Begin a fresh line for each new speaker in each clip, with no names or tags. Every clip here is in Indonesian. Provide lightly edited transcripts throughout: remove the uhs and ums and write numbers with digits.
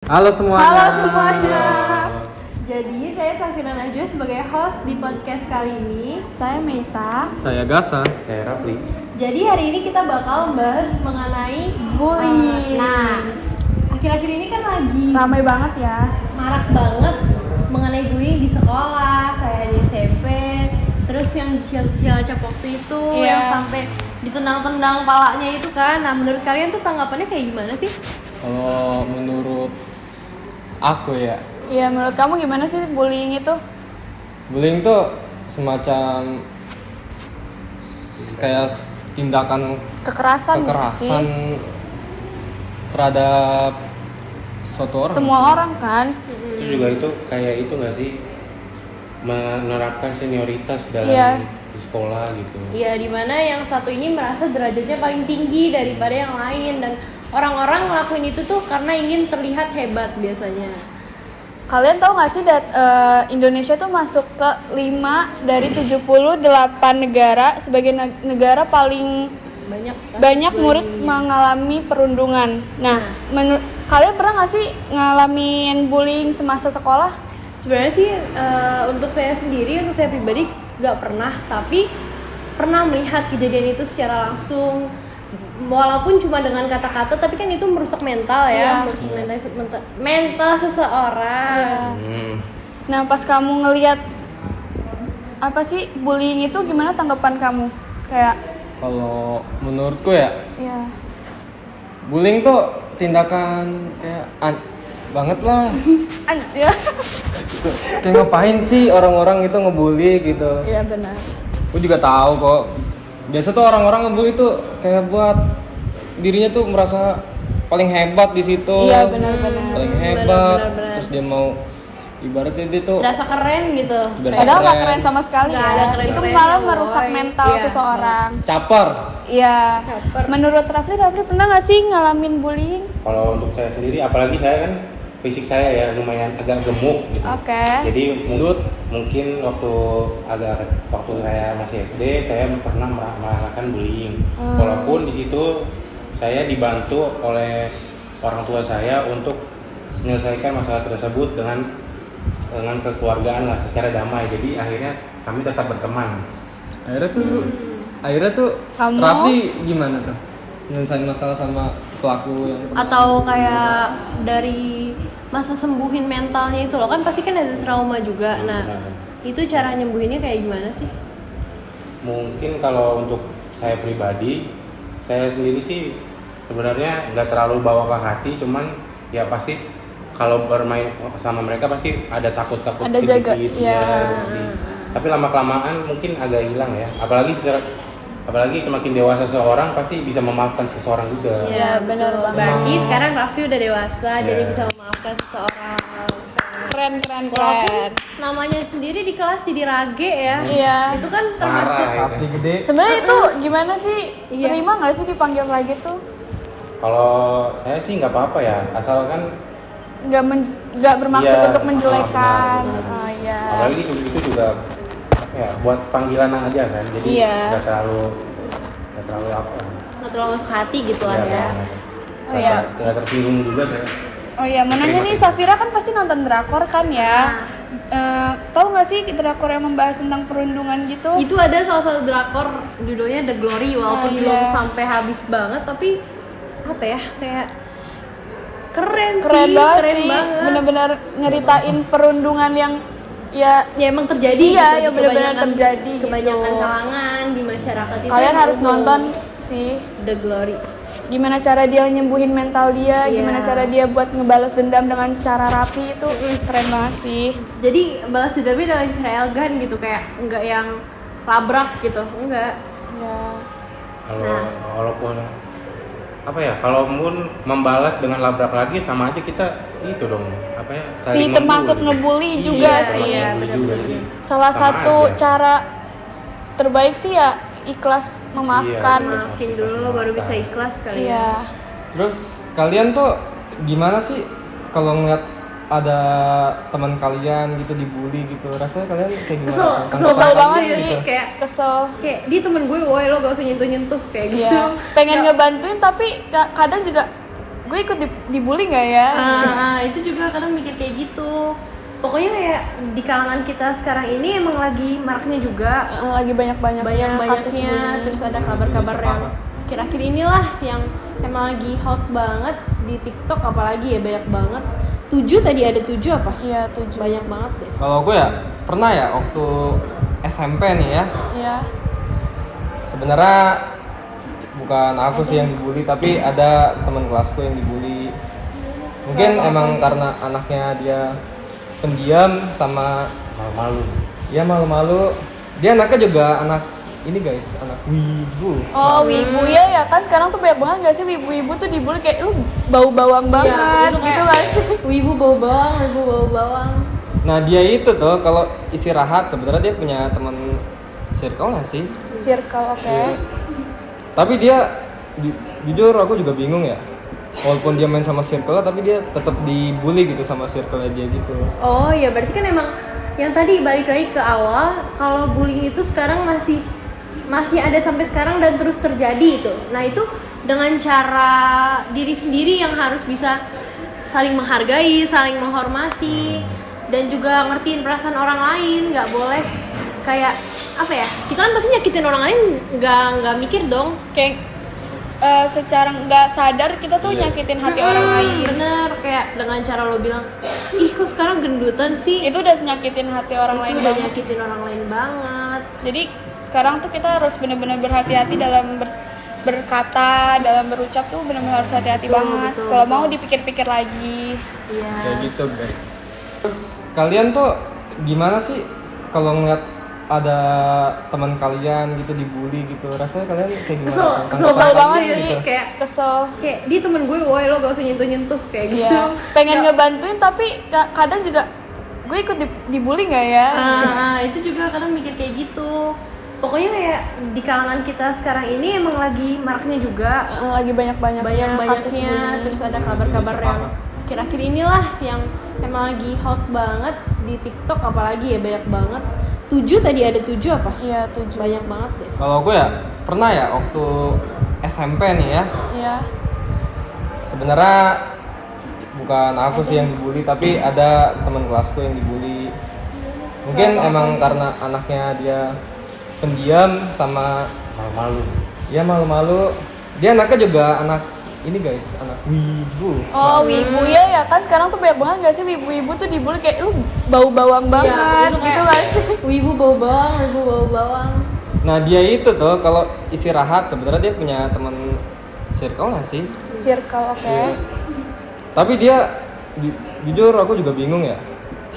Halo semuanya.
Halo semuanya. Jadi saya Safira Najwa sebagai host di podcast kali ini.
Saya Meita.
Saya Gasa.
Saya Rafli.
Jadi hari ini kita bakal membahas mengenai
Bullying.
Nah, akhir-akhir ini kan lagi
Ramai banget ya.
marak banget mengenai bullying di sekolah, kayak di SMP. Terus yang cilacap waktu itu
Iya.
yang sampai ditendang-tendang palanya itu kan. Nah, menurut kalian tuh tanggapannya kayak gimana sih?
Kalau menurut aku ya,
Iya, menurut kamu gimana sih bullying itu?
bullying tuh semacam kayak tindakan
Kekerasan nggak sih?
kekerasan terhadap suatu orang.
Semua orang kan.
Itu juga itu kayak itu nggak sih, menerapkan senioritas dalam
Iya.
di sekolah gitu.
Iya, dimana yang satu ini merasa derajatnya paling tinggi daripada yang lain, dan orang-orang ngelakuin itu tuh karena ingin terlihat hebat biasanya.
Kalian tahu nggak sih Indonesia tuh masuk ke 5 dari 78 negara sebagai negara paling banyak murid mengalami perundungan. Nah, kalian pernah nggak sih ngalamin bullying semasa sekolah?
Sebenarnya sih untuk saya sendiri, untuk saya pribadi nggak pernah, tapi pernah melihat kejadian itu secara langsung. Walaupun cuma dengan kata-kata, tapi kan itu merusak mental ya,
Iya.
merusak mental seseorang.
Nah, pas kamu ngelihat apa sih bullying itu, gimana tanggapan kamu? Kayak,
Kalau menurutku ya,
ya,
bullying tuh tindakan kayak banget lah.
ya,
Kayak ngapain sih orang-orang itu ngebully gitu.
ya benar.
Aku juga tahu kok. Biasa tuh orang-orang ngebully tuh kayak buat dirinya tuh merasa paling hebat di situ.
Iya, benar-benar.
Paling hebat.
benar.
Terus dia mau ibaratnya dia tuh
Berasa keren gitu.
Berasa
Padahal nggak
keren.
keren sama sekali
Nggak
ya.
ada keren-kerennya,
Itu malah
boy.
merusak mental
Iya.
seseorang.
caper.
Iya.
Caper.
Menurut Rafli pernah nggak sih ngalamin bullying?
Kalau untuk saya sendiri, apalagi saya kan fisik saya ya lumayan agak gemuk gitu.
Oke.
Jadi mungkin waktu saya masih SD, saya pernah merasakan bullying. Walaupun di situ saya dibantu oleh orang tua saya untuk menyelesaikan masalah tersebut dengan kekeluargaan lah, secara damai. Jadi akhirnya kami tetap berteman.
Akhirnya tuh
Kamu?
Rafli gimana tuh? Nyelesain masalah sama pelaku yang
Atau kayak dari masa sembuhin mentalnya itu loh, kan pasti kan ada trauma juga. Nah, itu cara nyembuhinnya kayak gimana sih?
Mungkin kalau untuk saya pribadi, saya sendiri sih sebenarnya nggak terlalu bawa ke hati, cuman ya pasti kalau bermain sama mereka pasti ada takut-takut
Ada jaga,
sedikit,
ya.
Tapi lama-kelamaan mungkin agak hilang ya. Apalagi semakin dewasa seorang pasti bisa memaafkan seseorang juga.
Iya, benar
betul.
banget.
Berarti sekarang Raffi udah dewasa,
Iya.
jadi bisa memaafkan seseorang.
Keren.
Walaupun namanya sendiri di kelas jadi rage ya.
Iya.
Itu kan termasuk
Marah.
Rafli gede.
Sebenarnya itu gimana sih?
Iya.
Terima nggak sih dipanggil lagi tuh?
Kalau saya sih nggak apa-apa ya, asalkan
Nggak bermaksud
Iya.
untuk menjelekan.
Benar.
Oh iya.
apalagi itu juga apa ya, buat panggilan aja kan, jadi
Iya.
nggak terlalu apa.
nggak terlalu masuk hati gitu lah
Iya,
ya.
Oh iya.
Nggak tersinggung juga saya.
Oh iya, mau nanya nih, Safira kan pasti nonton drakor kan ya? Tahu nggak sih drakor yang membahas tentang perundungan gitu?
Itu ada salah satu drakor judulnya The Glory, walaupun
iya.
belum sampai habis banget, tapi apa ya, kayak keren
Banget sih,
banget.
bener-bener nyeritain perundungan yang ya
Ya emang terjadi.
Iya,
gitu,
ya
di
benar-benar
kebanyakan-
terjadi gitu.
kebanyakan kalangan di masyarakat itu.
kalian
yang
harus
ngomong
nonton sih.
The Glory.
Gimana cara dia nyembuhin mental dia,
Iya.
gimana cara dia buat ngebalas dendam dengan cara rapi itu keren banget sih.
Jadi balas dendamnya dengan cara elegan gitu, kayak enggak yang labrak gitu, enggak.
Ya.
Walaupun apa ya, kalau pun membalas dengan labrak lagi sama aja kita itu dong, apa ya, saling
termasuk
membuli.
ngebully juga
Iya,
sih.
termasuk
Iya,
ngebully juga sih.
Salah
Sama
satu
aja.
cara terbaik sih ya ikhlas memaafkan.
Iya,
Maafin dulu baru bisa ikhlas kali ya.
Iya.
Terus kalian tuh gimana sih kalau ngeliat ada teman kalian gitu dibully gitu, rasanya kalian kayak gimana?
Kesel
Kesel banget
serius.
sih.
Kayak
Kesel.
dia temen gue, woi lo gak usah nyentuh kayak gitu.
Iya. Pengen ngebantuin tapi kadang juga gue ikut dibully nggak ya?
Itu pokoknya kayak di kalangan kita sekarang ini emang lagi maraknya juga,
Lagi banyak-banyaknya kasus
banyak-banyaknya,
bullying.
terus ada kabar-kabar yang akhir-akhir inilah yang emang lagi hot banget di TikTok, apalagi ya banyak banget. 7 tadi ada 7 apa?
Iya, 7.
Banyak banget deh.
Kalau gue ya pernah ya waktu SMP nih ya.
Iya.
Sebenarnya bukan aku sih yang dibully, tapi ada teman kelasku yang dibully. Mungkin emang karena anaknya dia pendiam sama
Malu-malu.
ya malu-malu. Dia anaknya juga anak ini guys, anak wibu.
Oh, wibu ya kan sekarang tuh banyak banget gak sih wibu-wibu tuh dibully kayak lu bau bawang banget
Iya, itu
gitu
kayak
lah sih.
wibu bau bawang.
Nah dia itu tuh kalau istirahat sebenarnya dia punya teman circle nggak sih?
Circle, oke.
Iya. Tapi dia jujur aku juga bingung ya. Walaupun dia main sama circle tapi dia tetap dibully gitu sama circle dia gitu.
Oh ya berarti kan emang yang tadi balik lagi ke awal, kalau bullying itu sekarang masih ada sampai sekarang dan terus terjadi itu. Nah itu dengan cara diri sendiri yang harus bisa saling menghargai, saling menghormati, dan juga ngertiin perasaan orang lain. Nggak boleh kayak apa ya? Kita kan pasti nyakitin orang lain, nggak mikir dong.
Kayak secara nggak sadar kita tuh nyakitin hati orang lain.
Bener, kayak dengan cara lo bilang, ih kok sekarang gendutan sih?
Itu udah nyakitin hati orang lain
Itu udah
banget.
nyakitin orang lain banget.
Jadi sekarang tuh kita harus benar-benar berhati-hati dalam berkata, dalam berucap tuh benar-benar harus hati-hati
Betul,
banget.
betul,
Kalau
betul.
mau dipikir-pikir lagi.
Iya.
Kayak gitu guys. Terus kalian tuh gimana sih kalau ngeliat ada teman kalian gitu dibully gitu, rasanya kalian kayak gimana?
Kesel
Kesel banget
serius.
sih.
Kayak
Kesel.
dia temen gue, woi lo gak usah nyentuh kayak gitu.
Iya. Pengen ngebantuin tapi kadang juga gue ikut dibully nggak ya?
Itu juga kadang mikir kayak gitu. Pokoknya kayak di kalangan kita sekarang ini emang lagi maraknya juga,
Lagi banyak-banyaknya kasus
banyak-banyaknya,
bullying.
terus ada kabar-kabar yang akhir-akhir inilah yang emang lagi hot banget di TikTok, apalagi ya banyak banget. 7 tadi ada 7 apa?
Iya, 7.
Banyak banget deh.
Kalau gue ya pernah ya waktu SMP nih ya.
Iya.
Sebenarnya bukan aku sih yang dibully, tapi ada teman kelasku yang dibully. Mungkin emang karena anaknya dia pendiam sama
Malu-malu.
ya malu-malu. Dia anaknya juga anak ini guys, anak wibu.
Oh, wibu ya kan sekarang tuh banyak banget gak sih wibu-wibu tuh dibully kayak lu bau bawang banget
itu
gitu
kayak
lah sih.
wibu bau bawang.
Nah dia itu tuh kalau istirahat sebenarnya dia punya teman circle nggak sih?
Circle, oke.
Iya. Tapi dia jujur aku juga bingung ya.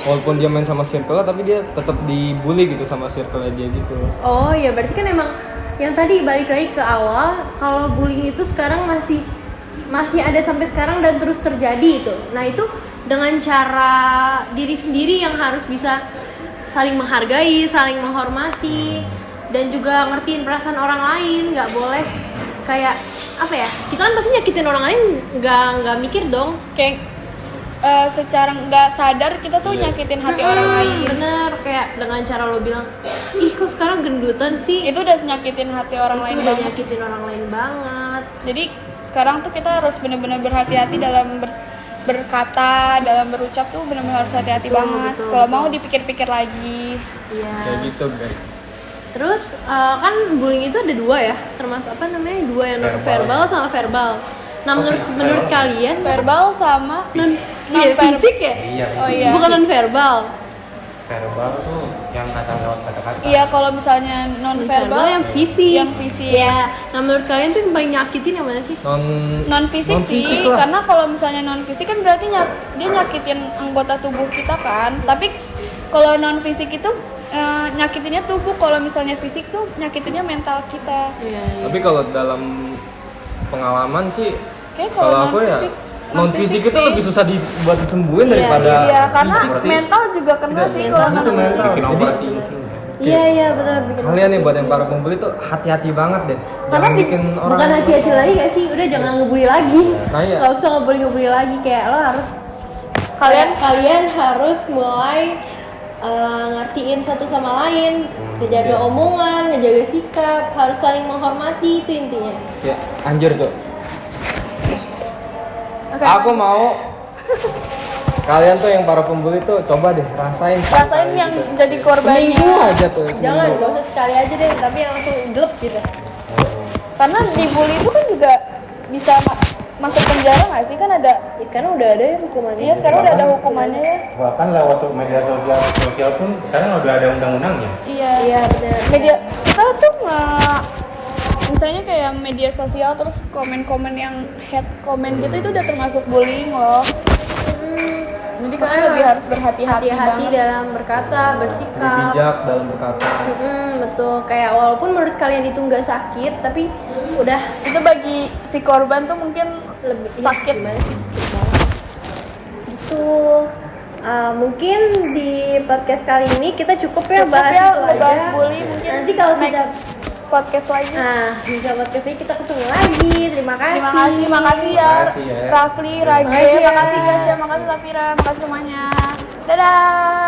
Walaupun dia main sama circle tapi dia tetap dibully gitu sama circle dia gitu.
Oh ya berarti kan emang yang tadi balik lagi ke awal, kalau bullying itu sekarang masih ada sampai sekarang dan terus terjadi itu. Nah itu dengan cara diri sendiri yang harus bisa saling menghargai, saling menghormati, dan juga ngertiin perasaan orang lain. Nggak boleh kayak apa ya? Kita kan pasti nyakitin orang lain, nggak mikir dong.
Kayak secara nggak sadar kita tuh nyakitin hati orang lain.
Bener, kayak dengan cara lo bilang, ih kok sekarang gendutan sih?
Itu udah nyakitin hati orang lain
Itu udah
banget.
nyakitin orang lain banget.
Jadi sekarang tuh kita harus benar-benar berhati-hati dalam berkata, dalam berucap tuh benar-benar harus hati-hati
Betul,
banget.
betul,
Kalau
betul.
mau dipikir-pikir lagi.
Iya.
Kayak gitu guys.
Terus kan bullying itu ada 2 ya, termasuk apa namanya? 2 yang verbal sama verbal. Nah menurut kalian
Verbal sama
iya, fisik ya?
Iya.
Oh iya.
Bukan non verbal.
Verbal tuh yang kata lewat kata-kata.
Iya, kalau misalnya non verbal
yang fisik.
Yang fisik.
Iya. Nah menurut kalian tuh yang paling nyakitin yang mana sih?
Non fisik sih,
lah.
karena kalau misalnya non fisik kan berarti dia nyakitin anggota tubuh kita kan. Tapi kalau non fisik itu nyakitinnya tubuh, kalau misalnya fisik tuh nyakitinnya mental kita.
Iya.
Tapi kalau dalam pengalaman sih,
Kayak
kalau aku ya non fisik itu
sih.
lebih susah buat disembuhin
Iya,
daripada
Iya, karena
fisik sih.
mental juga kena sih
Mental
kalau
itu
non fisik.
mental.
Bikin
Jadi
overthinking.
Iya benar bikin.
kalian nih buat yang para pembeli tuh hati-hati banget deh.
Karena
Jangan bikin orang
bukan hati-hati lagi gak sih? Udah jangan ngebully lagi.
Nah, iya.
Gak usah ngebully lagi, kayak lo harus kalian harus mulai ngertiin satu sama lain, ngejaga omongan, ngejaga sikap, harus saling menghormati, itu intinya.
ya anjir tuh.
Oke.
Aku mau kalian tuh yang para pembuli tuh coba deh rasain
yang jadi korbannya.
seminggu aja tuh
Jangan,
seminggu.
gak usah sekali aja deh, tapi langsung gelap gitu.
Karena dibully itu kan juga bisa masuk penjara nggak sih? Kan ada.
Ya, karena udah ada ya hukumannya.
Iya, sekarang udah ada hukumannya ya.
Bahkan lewat media sosial pun sekarang udah ada undang-undangnya.
Iya.
Iya benar.
Media kita tuh misalnya kayak media sosial terus komen-komen yang hate comment gitu itu udah termasuk bullying loh. Jadi kalian
Makanya
lebih harus berhati-hati
hati-hati
banget.
dalam berkata,
Lebih
bersikap.
bijak dalam berkata.
Betul. Kayak walaupun menurut kalian itu nggak sakit, tapi udah
Itu bagi si korban tuh mungkin
lebih
sakit.
Gimana sih sakit banget. Itu mungkin di podcast kali ini kita cukup ya
Cukup
bahas
ya,
itu
ngebahas
aja.
bully mungkin.
Nanti kalau
next
tidak
podcast lagi.
bisa podcast ini kita ketemu lagi. Terima kasih.
Makasih ya,
Makasih ya.
Rafli, Rage,
Makasih ya.
makasih Gasya, makasih Safira, makasih semuanya. Dadah.